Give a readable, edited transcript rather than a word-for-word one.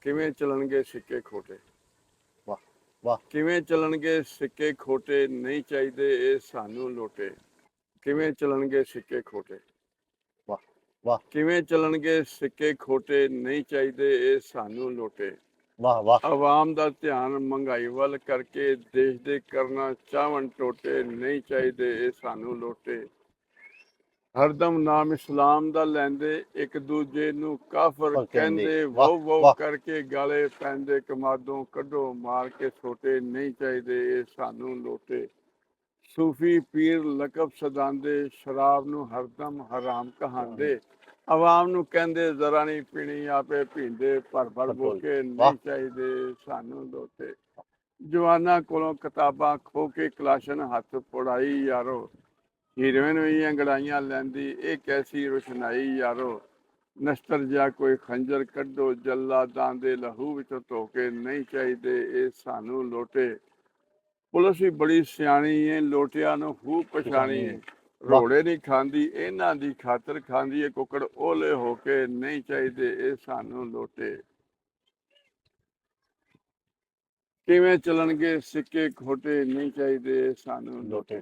ਕਿਵੇਂ ਚੱਲਣਗੇ ਸਿੱਕੇ ਖੋਟੇ। ਵਾਹ ਵਾਹ ਕਿਵੇਂ ਚੱਲਣਗੇ ਸਿੱਕੇ ਖੋਟੇ, ਨਹੀਂ ਚਾਹੀਦੇ ਇਹ ਸਾਨੂੰ ਲੋਟੇ। ਕਿਵੇਂ ਚੱਲਣਗੇ ਸਿੱਕੇ ਖੋਟੇ। ਵਾਹ ਵਾਹ ਕਿਵੇਂ ਚੱਲਣਗੇ ਸਿੱਕੇ ਖੋਟੇ, ਨਹੀਂ ਚਾਹੀਦੇ ਇਹ ਸਾਨੂੰ ਲੋਟੇ। ਵਾਹ ਵਾਹ ਆਵਾਮ ਦਾ ਧਿਆਨ ਮਹਿੰਗਾਈ ਵੱਲ ਕਰਕੇ ਦੇਸ਼ ਦੇ ਕਰਨਾ ਚਾਹਵਣ ਟੋਟੇ, ਨਹੀਂ ਚਾਹੀਦੇ ਇਹ ਸਾਨੂੰ ਲੋਟੇ। ਹਰਦਮ ਨਾਮ ਇਸਲਾਮ ਦਾ ਲੈਂਦੇ, ਇੱਕ ਦੂਜੇ ਨੂੰ ਕਾਫਰ ਕਹਿੰਦੇ, ਵੋ ਵੋ ਕਰਕੇ ਗਾਲੇ ਪੈਂਦੇ, ਕਮਾਦੋਂ ਕੱਢੋ ਮਾਰ ਕੇ ਛੋਟੇ, ਨਹੀਂ ਚਾਹੀਦੇ ਇਹ ਸਾਨੂੰ ਲੋਟੇ। ਸੂਫੀ ਪੀਰ ਲਕਬ ਸਦਾਂਦੇ, ਸ਼ਰਾਬ ਨੂੰ ਹਰਦਮ ਹਰਾਮ ਕਹਾਂਦੇ, ਆਵਾਮ ਨੂੰ ਕਹਿੰਦੇ ਜ਼ਰਾ ਨਹੀਂ ਪੀਣੀ, ਆਪੇ ਪੀਂਦੇ ਭਰ ਭਰ ਬੋਕੇ, ਨਹੀਂ ਚਾਹੀਦੇ ਸਾਨੂੰ ਲੋਟੇ। ਜਵਾਨਾਂ ਕੋਲੋਂ ਕਿਤਾਬਾਂ ਖੋ ਕੇ ਕਲਾਸ਼ਨ ਹੱਥ ਪੜਾਈ ਯਾਰੋ, ਹੀਰੋਇਨ ਵੀ ਅੰਗੜਾਈਆਂ ਲੈਂਦੀ, ਇਹ ਕੈਸੀ ਰੁਸ਼ਨਾਈ ਯਾਰੋ। ਨਸਤਰ ਜਿਹਾ ਕੋਈ ਖੰਜਰ ਕੱਢੋ, ਜੱਲਾਦਾਂ ਦੇ ਲਹੂ ਵਿੱਚੋਂ ਧੋ ਕੇ, ਨਹੀਂ ਚਾਹੀਦੇ ਇਹ ਸਾਨੂੰ ਲੋਟੇ। ਪੁਲਿਸ ਵੀ ਬੜੀ ਸਿਆਣੀ ਏ, ਲੋਟਿਆਂ ਨੂੰ ਖੂਬ ਪਛਾਣੀ ਏ, ਰੋੜੇ ਨਹੀਂ ਖਾਂਦੀ ਇਹਨਾਂ ਦੀ ਖਾਤਰ ਖਾਂਦੀ ਏ ਕੁੱਕੜ ਓਲੇ ਹੋ ਕੇ, ਨਹੀਂ ਚਾਹੀਦੇ ਇਹ ਸਾਨੂੰ ਲੋਟੇ। ਕਿਵੇਂ ਚੱਲਣਗੇ ਸਿੱਕੇ ਖੋਟੇ, ਨਹੀਂ ਚਾਹੀਦੇ ਇਹ ਸਾਨੂੰ ਲੋਟੇ।